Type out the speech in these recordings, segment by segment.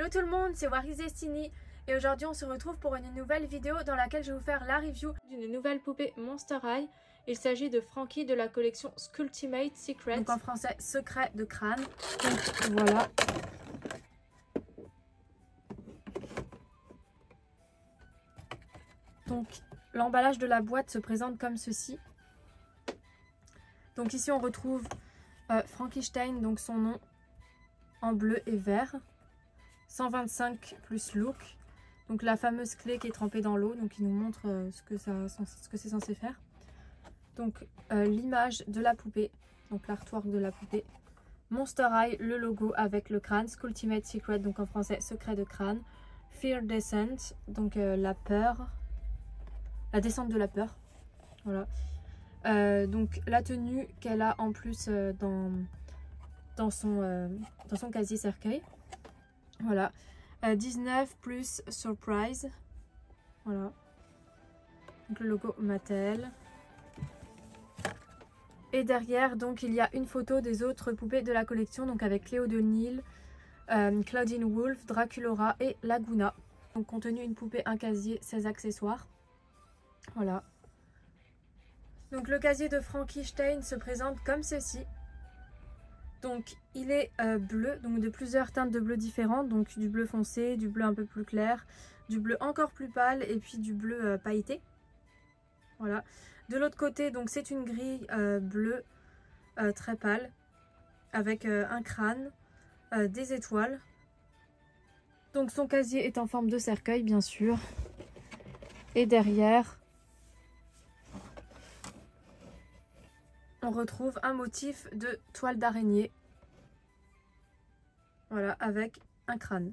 Hello tout le monde, c'est Waris Destiny et aujourd'hui on se retrouve pour une nouvelle vidéo dans laquelle je vais vous faire la review d'une nouvelle poupée Monster High. Il s'agit de Frankie de la collection Skulltimate Secret. Donc en français, secret de crâne. Donc voilà. Donc l'emballage de la boîte se présente comme ceci. Donc ici on retrouve Frankenstein, donc son nom en bleu et vert. 125 plus look. Donc la fameuse clé qui est trempée dans l'eau. Donc il nous montre ce que c'est censé faire. Donc l'image de la poupée. Donc l'artwork de la poupée. Monster High, le logo avec le crâne. Skulltimate Secret, donc en français secret de crâne. Fear Descent, donc la peur. La descente de la peur. Voilà. Donc la tenue qu'elle a en plus dans son casier cercueil. Voilà. 19 plus surprise. Voilà. Donc le logo Mattel. Et derrière, donc il y a une photo des autres poupées de la collection. Donc avec Cléo de Nil, Claudine Wolf, Draculora et Laguna. Donc contenu une poupée, un casier, 16 accessoires. Voilà. Donc le casier de Frankenstein se présente comme ceci. Donc il est bleu, donc de plusieurs teintes de bleu différentes, donc du bleu foncé, du bleu un peu plus clair, du bleu encore plus pâle et puis du bleu pailleté. Voilà. De l'autre côté, donc c'est une grille bleue très pâle avec un crâne, des étoiles. Donc son casier est en forme de cercueil bien sûr. Et derrière, on retrouve un motif de toile d'araignée. Voilà, avec un crâne.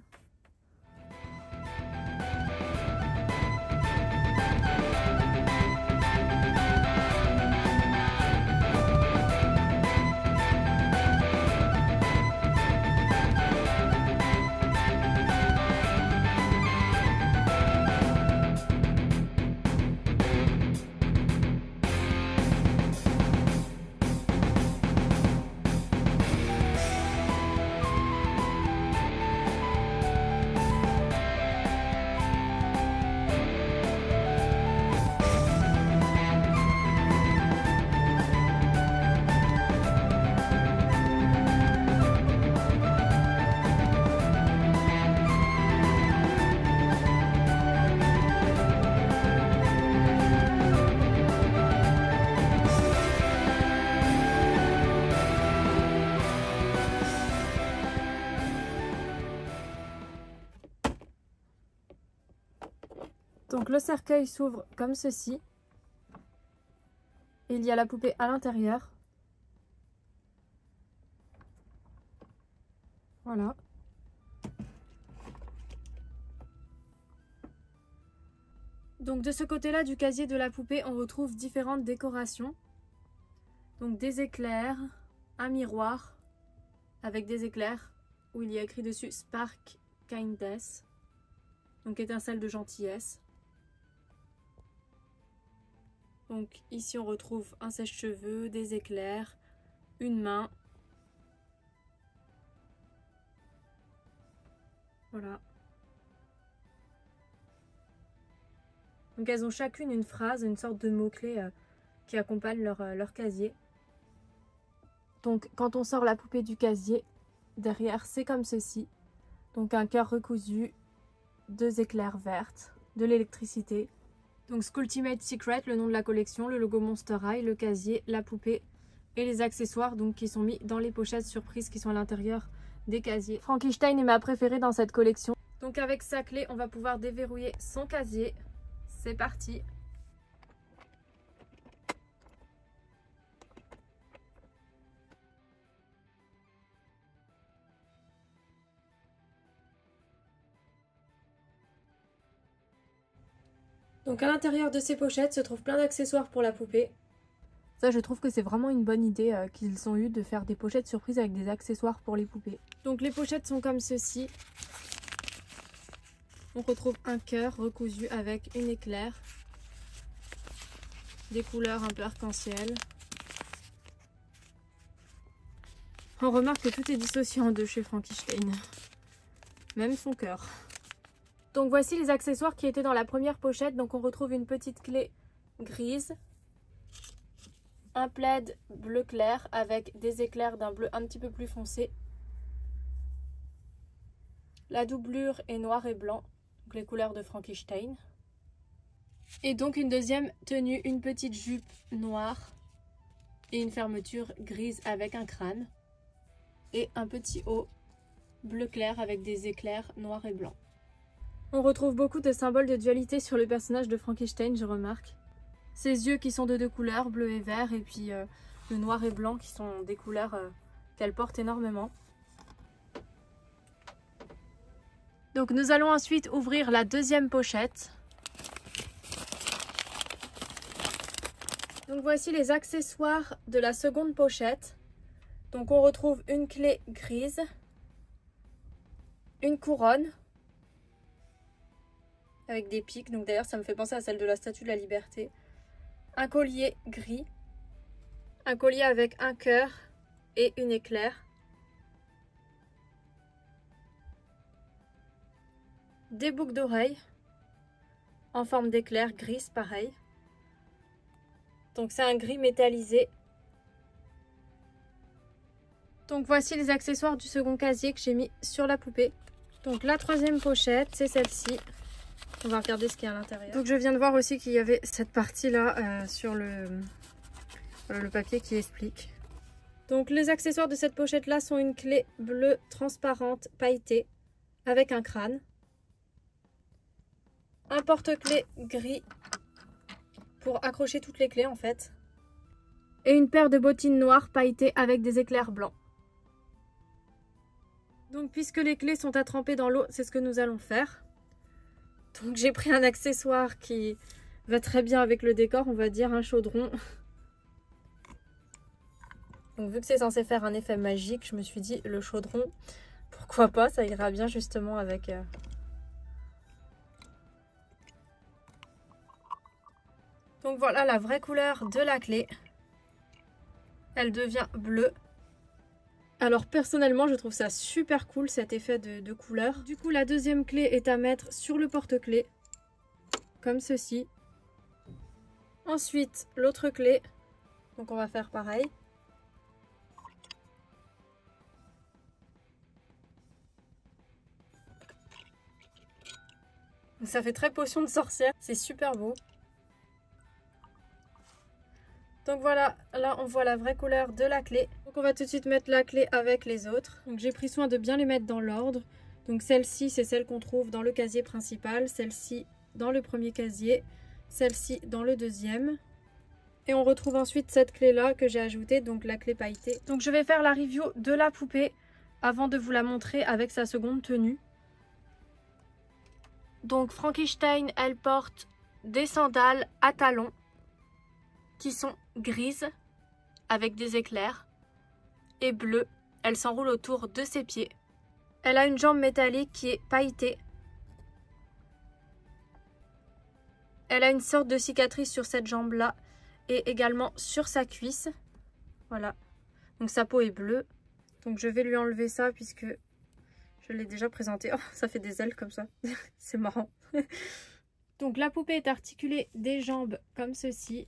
Donc le cercueil s'ouvre comme ceci. Et il y a la poupée à l'intérieur. Voilà. Donc de ce côté-là du casier de la poupée, on retrouve différentes décorations. Donc des éclairs, un miroir avec des éclairs où il y a écrit dessus Spark Kindness. Donc étincelle de gentillesse. Donc ici on retrouve un sèche-cheveux, des éclairs, une main. Voilà. Donc elles ont chacune une phrase, une sorte de mot-clé qui accompagne leur casier. Donc quand on sort la poupée du casier, derrière c'est comme ceci. Donc un cœur recousu, deux éclairs vertes, de l'électricité. Donc Skulltimate Secret, le nom de la collection, le logo Monster High, le casier, la poupée et les accessoires donc qui sont mis dans les pochettes surprises qui sont à l'intérieur des casiers. Frankenstein est ma préférée dans cette collection. Donc avec sa clé, on va pouvoir déverrouiller son casier. C'est parti. Donc à l'intérieur de ces pochettes se trouvent plein d'accessoires pour la poupée. Ça, je trouve que c'est vraiment une bonne idée qu'ils ont eu de faire des pochettes surprises avec des accessoires pour les poupées. Donc les pochettes sont comme ceci. On retrouve un cœur recousu avec une éclair. Des couleurs un peu arc-en-ciel. On remarque que tout est dissocié en deux chez Frankenstein. même son cœur. Donc voici les accessoires qui étaient dans la première pochette. Donc on retrouve une petite clé grise, un plaid bleu clair avec des éclairs d'un bleu un petit peu plus foncé. La doublure est noir et blanc, donc les couleurs de Frankenstein. Et donc une deuxième tenue, une petite jupe noire et une fermeture grise avec un crâne. Et un petit haut bleu clair avec des éclairs noirs et blancs. On retrouve beaucoup de symboles de dualité sur le personnage de Frankenstein, je remarque. Ses yeux qui sont de deux couleurs, bleu et vert, et puis le noir et blanc qui sont des couleurs qu'elle porte énormément. Donc nous allons ensuite ouvrir la deuxième pochette. Donc voici les accessoires de la seconde pochette. Donc on retrouve une clé grise, une couronne avec des pics, donc d'ailleurs ça me fait penser à celle de la Statue de la Liberté. Un collier gris, un collier avec un cœur et une éclair. Des boucles d'oreilles en forme d'éclair grise pareil. Donc c'est un gris métallisé. Donc voici les accessoires du second casier que j'ai mis sur la poupée. Donc la troisième pochette, c'est celle-ci. On va regarder ce qu'il y a à l'intérieur. Donc je viens de voir aussi qu'il y avait cette partie-là sur le papier qui explique. Donc les accessoires de cette pochette-là sont une clé bleue transparente pailletée avec un crâne. Un porte-clés gris pour accrocher toutes les clés en fait. Et une paire de bottines noires pailletées avec des éclairs blancs. Donc puisque les clés sont à tremper dans l'eau, c'est ce que nous allons faire. Donc j'ai pris un accessoire qui va très bien avec le décor, on va dire un chaudron. Donc vu que c'est censé faire un effet magique, je me suis dit le chaudron, pourquoi pas, ça ira bien justement avec... Donc voilà la vraie couleur de la clé. Elle devient bleue. Alors personnellement je trouve ça super cool cet effet de couleur. Du coup la deuxième clé est à mettre sur le porte-clés. Comme ceci. Ensuite l'autre clé. Donc on va faire pareil. Donc ça fait très potion de sorcière. C'est super beau. Donc voilà, là on voit la vraie couleur de la clé. Donc on va tout de suite mettre la clé avec les autres. Donc j'ai pris soin de bien les mettre dans l'ordre. Donc celle-ci c'est celle qu'on trouve dans le casier principal, celle-ci dans le premier casier, celle-ci dans le deuxième. Et on retrouve ensuite cette clé-là que j'ai ajoutée, donc la clé pailletée. Donc je vais faire la review de la poupée avant de vous la montrer avec sa seconde tenue. Donc Frankenstein, elle porte des sandales à talons qui sont grises avec des éclairs et bleues. Elle s'enroule autour de ses pieds. Elle a une jambe métallique qui est pailletée. Elle a une sorte de cicatrice sur cette jambe-là et également sur sa cuisse. Voilà. Donc sa peau est bleue. Donc je vais lui enlever ça puisque je l'ai déjà présenté. Oh, ça fait des ailes comme ça. C'est marrant. Donc la poupée est articulée des jambes comme ceci.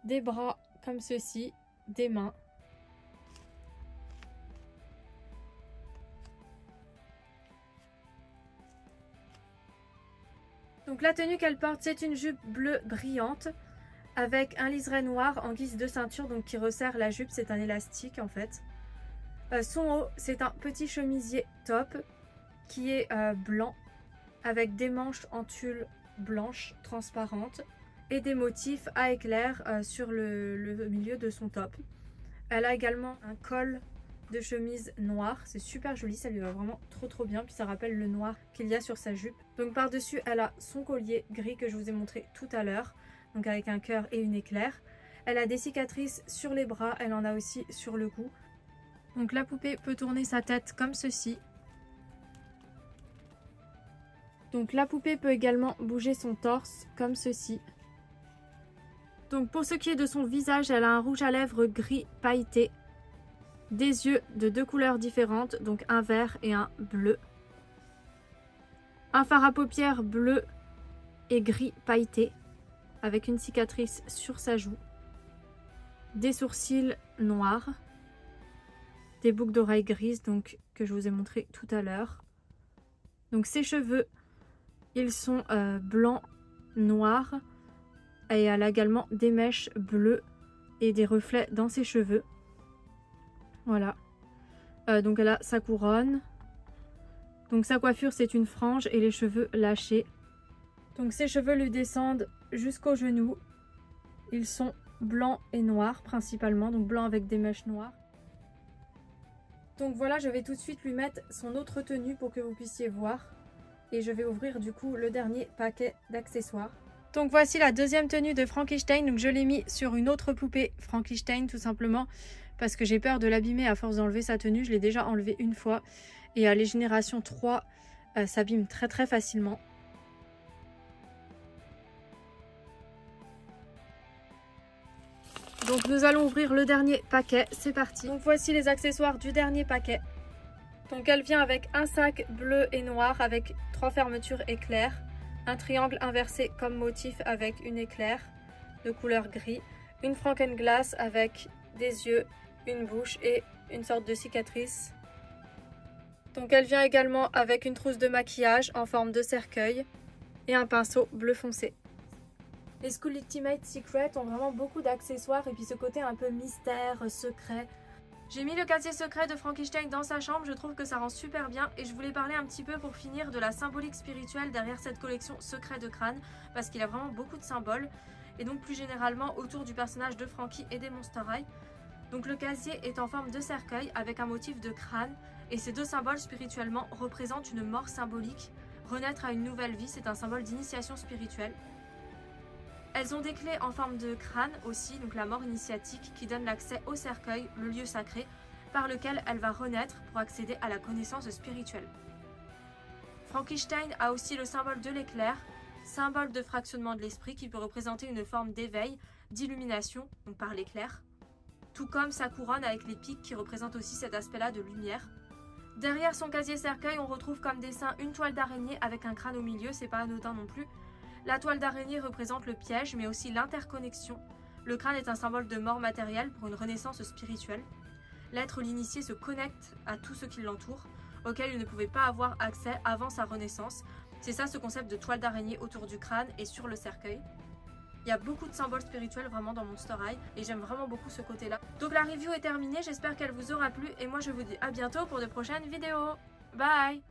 Des bras comme ceci, des mains. Donc la tenue qu'elle porte, c'est une jupe bleue brillante avec un liseré noir en guise de ceinture, donc qui resserre la jupe, c'est un élastique en fait. Son haut, c'est un petit chemisier top qui est blanc avec des manches en tulle blanche transparente et des motifs à éclairs sur le milieu de son top. Elle a également un col de chemise noir, c'est super joli, ça lui va vraiment trop bien, puis ça rappelle le noir qu'il y a sur sa jupe. Donc par dessus elle a son collier gris que je vous ai montré tout à l'heure, donc avec un cœur et une éclair. Elle a des cicatrices sur les bras, elle en a aussi sur le cou. Donc la poupée peut tourner sa tête comme ceci. Donc la poupée peut également bouger son torse comme ceci. Donc pour ce qui est de son visage, elle a un rouge à lèvres gris pailleté, des yeux de 2 couleurs différentes, donc un vert et un bleu, un fard à paupières bleu et gris pailleté avec une cicatrice sur sa joue, des sourcils noirs, des boucles d'oreilles grises donc que je vous ai montré tout à l'heure. Donc ses cheveux, ils sont blancs, noirs, et elle a également des mèches bleues et des reflets dans ses cheveux. Voilà. Donc elle a sa couronne. Donc sa coiffure, c'est une frange et les cheveux lâchés. Donc ses cheveux lui descendent jusqu'aux genoux. Ils sont blancs et noirs principalement, donc blanc avec des mèches noires. Donc voilà, je vais tout de suite lui mettre son autre tenue pour que vous puissiez voir. Et je vais ouvrir du coup le dernier paquet d'accessoires. Donc voici la deuxième tenue de Frankenstein. Donc je l'ai mis sur une autre poupée Frankenstein tout simplement parce que j'ai peur de l'abîmer à force d'enlever sa tenue. Je l'ai déjà enlevée une fois et les générations 3 s'abîment très facilement. Donc nous allons ouvrir le dernier paquet, c'est parti. Donc voici les accessoires du dernier paquet. Donc elle vient avec un sac bleu et noir avec 3 fermetures éclairs, un triangle inversé comme motif avec une éclair de couleur gris, une Frankenglass avec des yeux, une bouche et une sorte de cicatrice. Donc elle vient également avec une trousse de maquillage en forme de cercueil et un pinceau bleu foncé. Les School Ultimate Secret ont vraiment beaucoup d'accessoires et puis ce côté un peu mystère, secret. J'ai mis le casier secret de Frankenstein dans sa chambre, je trouve que ça rend super bien et je voulais parler un petit peu pour finir de la symbolique spirituelle derrière cette collection Secret de crâne parce qu'il a vraiment beaucoup de symboles et donc plus généralement autour du personnage de Frankie et des Monster High. Donc le casier est en forme de cercueil avec un motif de crâne et ces 2 symboles spirituellement représentent une mort symbolique. Renaître à une nouvelle vie, c'est un symbole d'initiation spirituelle. Elles ont des clés en forme de crâne aussi, donc la mort initiatique qui donne l'accès au cercueil, le lieu sacré, par lequel elle va renaître pour accéder à la connaissance spirituelle. Frankenstein a aussi le symbole de l'éclair, symbole de fractionnement de l'esprit qui peut représenter une forme d'éveil, d'illumination, donc par l'éclair, tout comme sa couronne avec les pics qui représentent aussi cet aspect-là de lumière. Derrière son casier cercueil, on retrouve comme dessin une toile d'araignée avec un crâne au milieu, c'est pas anodin non plus. La toile d'araignée représente le piège, mais aussi l'interconnexion. Le crâne est un symbole de mort matérielle pour une renaissance spirituelle. L'être, l'initié, se connecte à tout ce qui l'entoure, auquel il ne pouvait pas avoir accès avant sa renaissance. C'est ça ce concept de toile d'araignée autour du crâne et sur le cercueil. Il y a beaucoup de symboles spirituels vraiment dans Monster High et j'aime vraiment beaucoup ce côté-là. Donc la review est terminée, j'espère qu'elle vous aura plu et moi je vous dis à bientôt pour de prochaines vidéos. Bye!